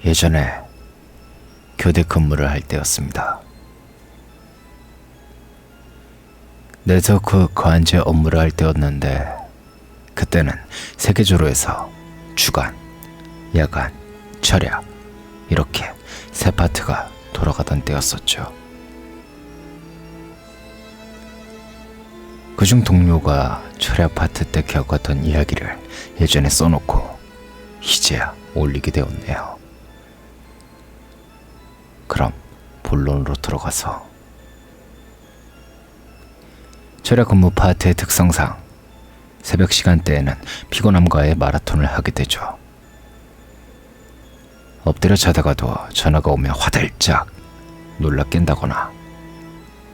예전에 교대 근무를 할 때였습니다. 네트워크 관제 업무를 할 때였는데 그때는 세계적으로 해서 주간, 야간, 철야 이렇게 세 파트가 돌아가던 때였었죠. 그중 동료가 철야 파트 때 겪었던 이야기를 예전에 써놓고 이제야 올리게 되었네요. 그럼 본론으로 들어가서 철야 근무 파트의 특성상 새벽 시간대에는 피곤함과의 마라톤을 하게 되죠. 엎드려 자다가도 전화가 오면 화들짝 놀라 깬다거나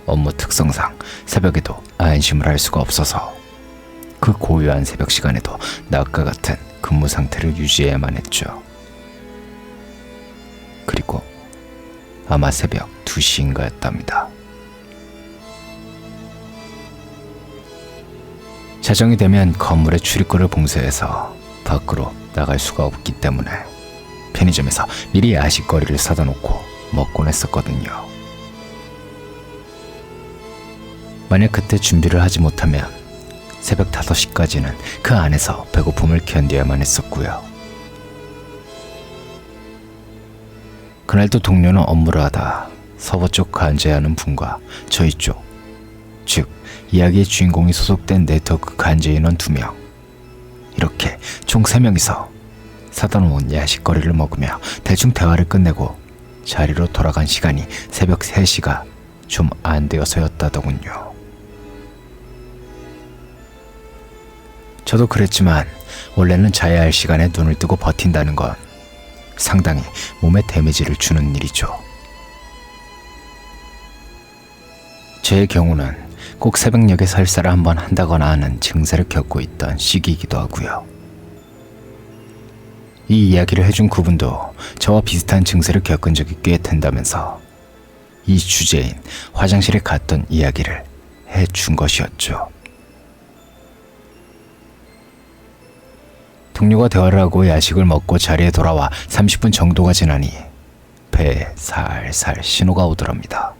업무 특성상 새벽에도 안심을 할 수가 없어서 그 고요한 새벽 시간에도 낮과 같은 근무 상태를 유지해야만 했죠. 그리고 아마 새벽 2시인가였답니다. 자정이 되면 건물의 출입구를 봉쇄해서 밖으로 나갈 수가 없기 때문에 편의점에서 미리 야식거리를 사다 놓고 먹곤 했었거든요. 만약 그때 준비를 하지 못하면 새벽 5시까지는 그 안에서 배고픔을 견뎌야만 했었고요. 그날도 동료는 업무를 하다 서버 쪽 관제하는 분과 저희 쪽, 즉 이야기의 주인공이 소속된 네트워크 관제 인원 2명, 이렇게 총 3명이서 사다 놓은 야식거리를 먹으며 대충 대화를 끝내고 자리로 돌아간 시간이 새벽 3시가 좀 안 되어서였다더군요. 저도 그랬지만 원래는 자야 할 시간에 눈을 뜨고 버틴다는 건 상당히 몸에 데미지를 주는 일이죠. 제 경우는 꼭 새벽녘에 설사를 한번 한다거나 하는 증세를 겪고 있던 시기이기도 하고요. 이 이야기를 해준 그분도 저와 비슷한 증세를 겪은 적이 꽤 된다면서 이 주제인 화장실에 갔던 이야기를 해준 것이었죠. 동료가 대화를 하고 야식을 먹고 자리에 돌아와 30분 정도가 지나니 배에 살살 신호가 오더랍니다.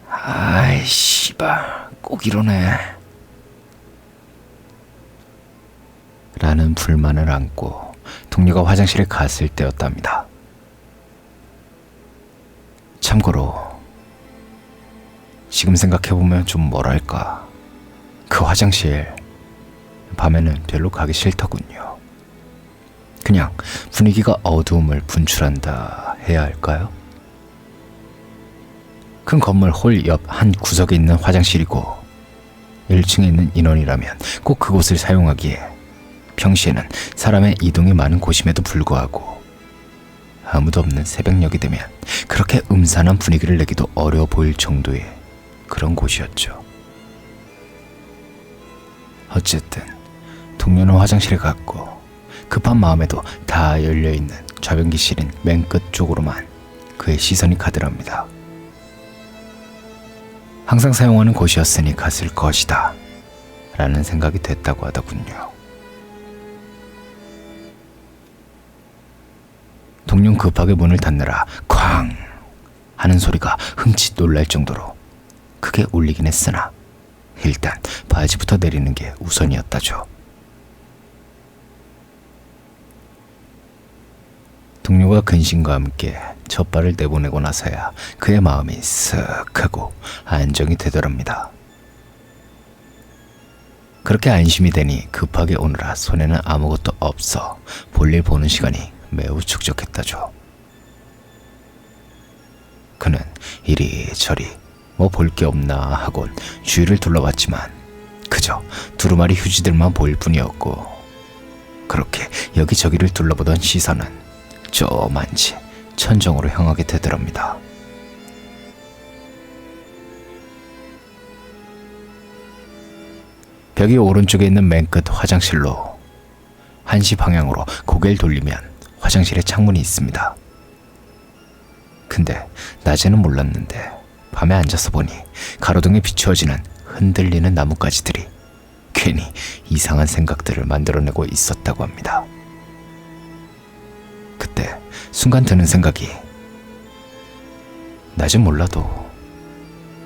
아이 씨발 꼭 이러네 라는 불만을 안고 동료가 화장실에 갔을 때였답니다. 참고로 지금 생각해보면 좀 뭐랄까, 그 화장실 밤에는 별로 가기 싫더군요. 그냥 분위기가 어두움을 분출한다 해야 할까요? 큰 건물 홀 옆 한 구석에 있는 화장실이고 1층에 있는 인원이라면 꼭 그곳을 사용하기에 평시에는 사람의 이동이 많은 곳임에도 불구하고 아무도 없는 새벽녘이 되면 그렇게 음산한 분위기를 내기도 어려워 보일 정도의 그런 곳이었죠. 어쨌든 동료는 화장실에 갔고 급한 마음에도 다 열려있는 좌변기실인 맨 끝 쪽으로만 그의 시선이 가더랍니다. 항상 사용하는 곳이었으니 갔을 것이다 라는 생각이 됐다고 하더군요. 동료는 급하게 문을 닫느라 쾅 하는 소리가 흠칫 놀랄 정도로 크게 울리긴 했으나 일단 바지부터 내리는 게 우선이었다죠. 동료가 근심과 함께 젖발을 내보내고 나서야 그의 마음이 쓱 하고 안정이 되더랍니다. 그렇게 안심이 되니 급하게 오느라 손에는 아무것도 없어 볼일 보는 시간이 매우 축적했다죠. 그는 이리저리 뭐 볼 게 없나 하곤 주위를 둘러봤지만 그저 두루마리 휴지들만 보일 뿐이었고, 그렇게 여기저기를 둘러보던 시선은 조만치 천정으로 향하게 되더랍니다. 벽이 오른쪽에 있는 맨 끝 화장실로 1시 방향으로 고개를 돌리면 화장실에 창문이 있습니다. 근데 낮에는 몰랐는데 밤에 앉아서 보니 가로등에 비추어지는 흔들리는 나뭇가지들이 괜히 이상한 생각들을 만들어내고 있었다고 합니다. 순간 드는 생각이, 낮은 몰라도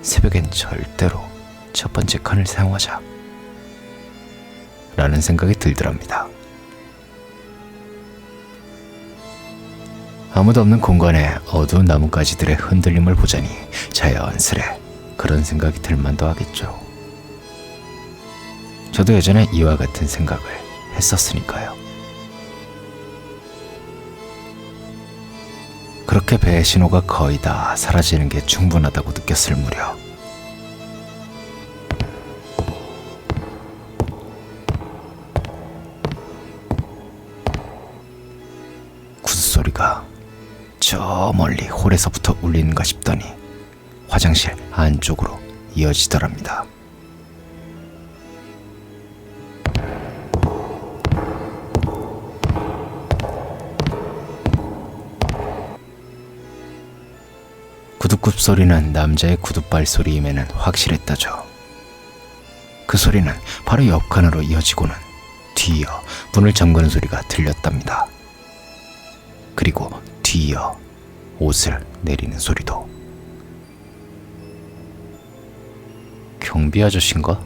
새벽엔 절대로 첫 번째 칸을 사용하자 라는 생각이 들더랍니다. 아무도 없는 공간에 어두운 나뭇가지들의 흔들림을 보자니 자연스레 그런 생각이 들만도 하겠죠. 저도 예전에 이와 같은 생각을 했었으니까요. 그렇게 배의 신호가 거의 다 사라지는 게 충분하다고 느꼈을 무렵, 구두 소리가 저 멀리 홀에서부터 울리는가 싶더니 화장실 안쪽으로 이어지더랍니다. 구두굽 소리는 남자의 구두발 소리임에는 확실했다죠. 그 소리는 바로 옆 칸으로 이어지고는 뒤이어 문을 잠그는 소리가 들렸답니다. 그리고 뒤이어 옷을 내리는 소리도. 경비 아저씨인가?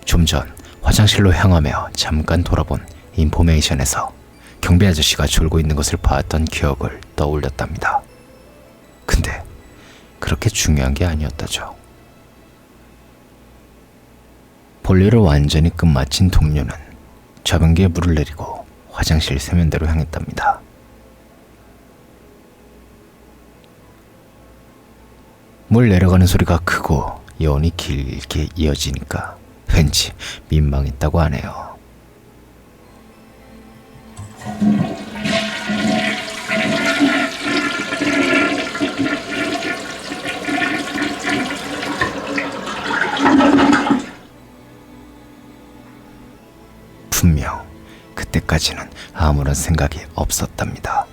좀 전 화장실로 향하며 잠깐 돌아본 인포메이션에서 경비 아저씨가 졸고 있는 것을 봤던 기억을 떠올렸답니다. 근데 그렇게 중요한 게 아니었다죠. 볼일을 완전히 끝마친 동료는 좌변기에 물을 내리고 화장실 세면대로 향했답니다. 물 내려가는 소리가 크고 여운이 길게 이어지니까 왠지 민망했다고 하네요. 분명 그때까지는 아무런 생각이 없었답니다.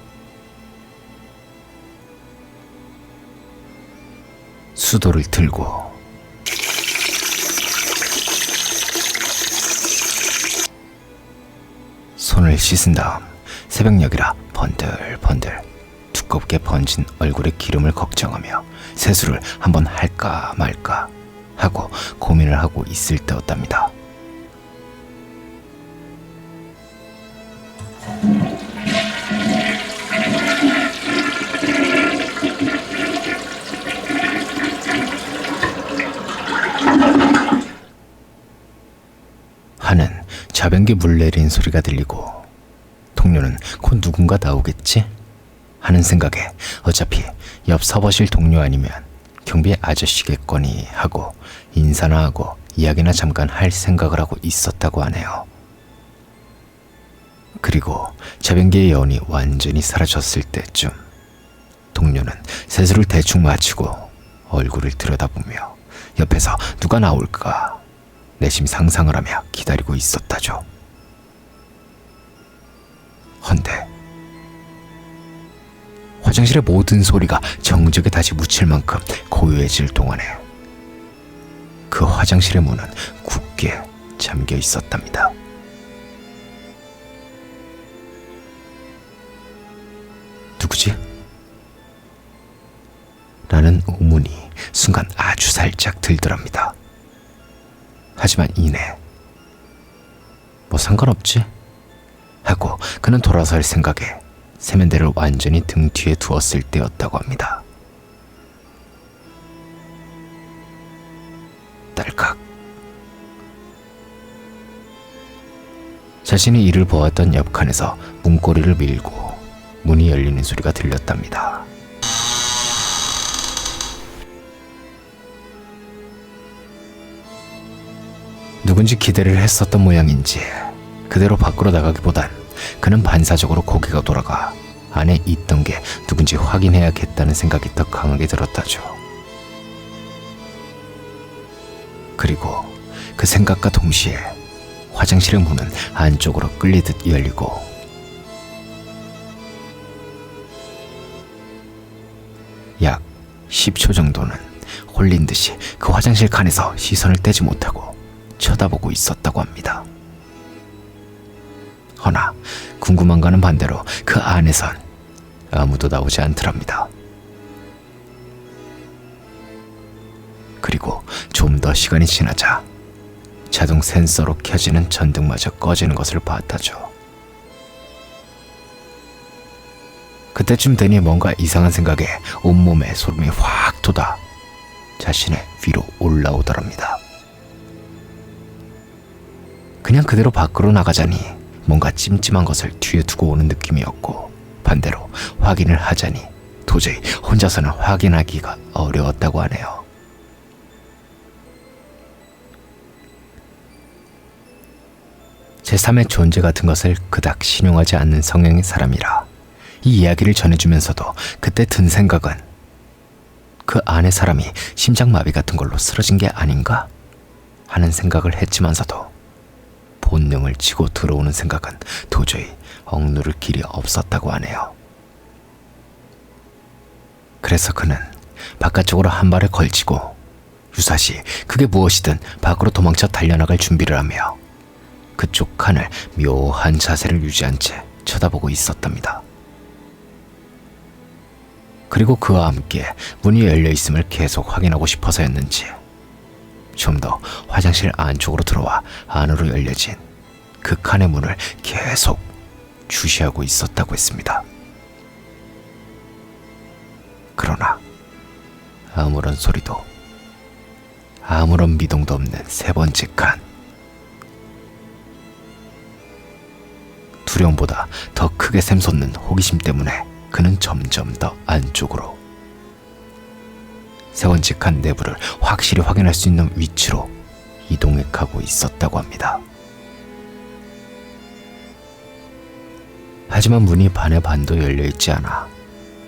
수도를 들고 손을 씻은 다음 새벽녘이라 번들번들 두껍게 번진 얼굴에 기름을 걱정하며 세수를 한번 할까 말까 하고 고민을 하고 있을 때였답니다. 하는 좌변기 물 내리는 소리가 들리고 동료는 곧 누군가 나오겠지? 하는 생각에 어차피 옆 서버실 동료 아니면 경비 아저씨겠거니 하고 인사나 하고 이야기나 잠깐 할 생각을 하고 있었다고 하네요. 그리고 좌변기의 여운이 완전히 사라졌을 때쯤 동료는 세수를 대충 마치고 얼굴을 들여다보며 옆에서 누가 나올까 내심 상상을 하며 기다리고 있었다죠. 헌데 화장실의 모든 소리가 정적에 다시 묻힐 만큼 고요해질 동안에 그 화장실의 문은 굳게 잠겨 있었답니다. 누구지? 라는 의문이 순간 아주 살짝 들더랍니다. 하지만 이내 뭐 상관없지? 하고 그는 돌아설 생각에 세면대를 완전히 등 뒤에 두었을 때였다고 합니다. 딸깍. 자신이 이를 보았던 옆칸에서 문고리를 밀고 문이 열리는 소리가 들렸답니다. 누군지 기대를 했었던 모양인지 그대로 밖으로 나가기보단 그는 반사적으로 고개가 돌아가 안에 있던 게 누군지 확인해야겠다는 생각이 더 강하게 들었다죠. 그리고 그 생각과 동시에 화장실의 문은 안쪽으로 끌리듯 열리고 약 10초 정도는 홀린 듯이 그 화장실 칸에서 시선을 떼지 못하고 쳐다보고 있었다고 합니다. 허나 궁금한가는 반대로 그 안에선 아무도 나오지 않더랍니다. 그리고 좀 더 시간이 지나자 자동 센서로 켜지는 전등마저 꺼지는 것을 봤다죠. 그때쯤 되니 뭔가 이상한 생각에 온몸에 소름이 확 돋아 자신의 위로 올라오더랍니다. 그냥 그대로 밖으로 나가자니 뭔가 찜찜한 것을 뒤에 두고 오는 느낌이었고, 반대로 확인을 하자니 도저히 혼자서는 확인하기가 어려웠다고 하네요. 제3의 존재 같은 것을 그닥 신용하지 않는 성향의 사람이라 이 이야기를 전해주면서도 그때 든 생각은 그 안의 사람이 심장마비 같은 걸로 쓰러진 게 아닌가 하는 생각을 했지만서도 본능을 치고 들어오는 생각은 도저히 억누를 길이 없었다고 하네요. 그래서 그는 바깥쪽으로 한 발을 걸치고 유사시 그게 무엇이든 밖으로 도망쳐 달려나갈 준비를 하며 그쪽 칸을 묘한 자세를 유지한 채 쳐다보고 있었답니다. 그리고 그와 함께 문이 열려 있음을 계속 확인하고 싶어서였는지 좀 더 화장실 안쪽으로 들어와 안으로 열려진 그 칸의 문을 계속 주시하고 있었다고 했습니다. 그러나 아무런 소리도 아무런 미동도 없는 세 번째 칸, 두려움보다 더 크게 샘솟는 호기심 때문에 그는 점점 더 안쪽으로 세 번째 칸 내부를 확실히 확인할 수 있는 위치로 이동해가고 있었다고 합니다. 하지만 문이 반의 반도 열려있지 않아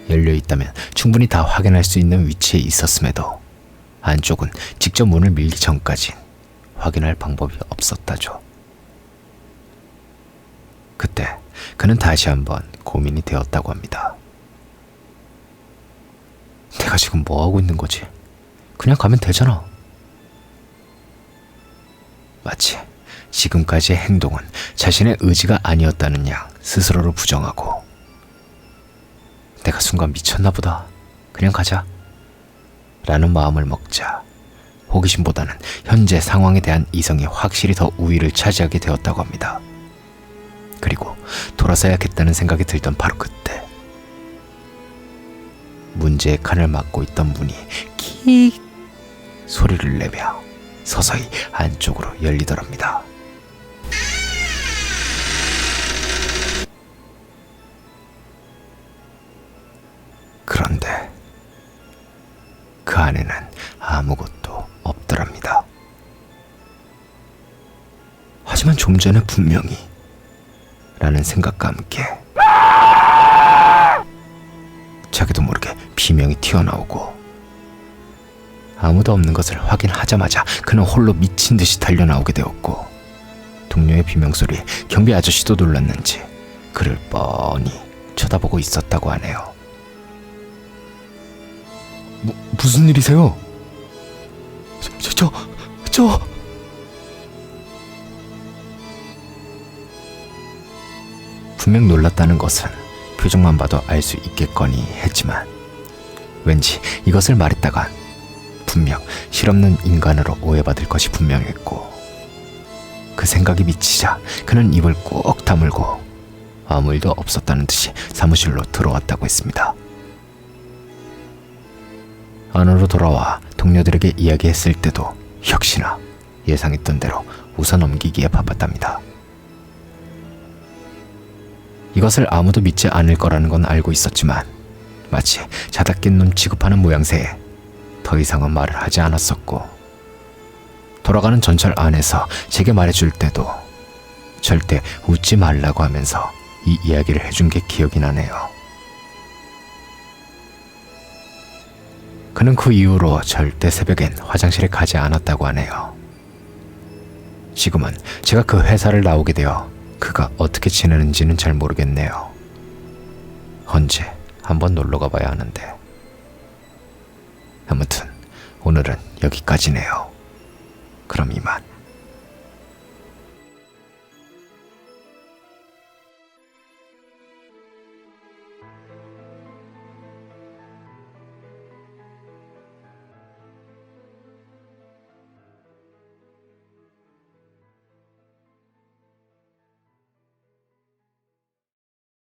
열려있다면 충분히 다 확인할 수 있는 위치에 있었음에도 안쪽은 직접 문을 밀기 전까진 확인할 방법이 없었다죠. 그때 그는 다시 한번 고민이 되었다고 합니다. 내가 지금 뭐 하고 있는 거지? 그냥 가면 되잖아. 마치 지금까지의 행동은 자신의 의지가 아니었다는 양 스스로를 부정하고, 내가 순간 미쳤나 보다. 그냥 가자. 라는 마음을 먹자 호기심보다는 현재 상황에 대한 이성이 확실히 더 우위를 차지하게 되었다고 합니다. 그리고 돌아서야겠다는 생각이 들던 바로 그때 문제의 칸을 막고 있던 문이 킥 소리를 내며 서서히 안쪽으로 열리더랍니다. 그런데 그 안에는 아무것도 없더랍니다. 하지만 좀 전에 분명히 라는 생각과 함께 자기도 모르게 비명이 튀어나오고, 아무도 없는 것을 확인하자마자 그는 홀로 미친 듯이 달려나오게 되었고, 동료의 비명소리에 경비 아저씨도 놀랐는지 그를 뻔히 쳐다보고 있었다고 하네요. 무슨 일이세요? 저 분명 놀랐다는 것은 표정만 봐도 알 수 있겠거니 했지만 왠지 이것을 말했다간 분명 실없는 인간으로 오해받을 것이 분명했고, 그 생각이 미치자 그는 입을 꾹 다물고 아무 일도 없었다는 듯이 사무실로 들어왔다고 했습니다. 안으로 돌아와 동료들에게 이야기했을 때도 역시나 예상했던 대로 웃어 넘기기에 바빴답니다. 이것을 아무도 믿지 않을 거라는 건 알고 있었지만 마치 자다 깬 놈 취급하는 모양새에 더 이상은 말을 하지 않았었고, 돌아가는 전철 안에서 제게 말해줄 때도 절대 웃지 말라고 하면서 이 이야기를 해준 게 기억이 나네요. 그는 그 이후로 절대 새벽엔 화장실에 가지 않았다고 하네요. 지금은 제가 그 회사를 나오게 되어 그가 어떻게 지내는지는 잘 모르겠네요. 언제 한번 놀러 가봐야 하는데. 아무튼 오늘은 여기까지네요. 그럼 이만.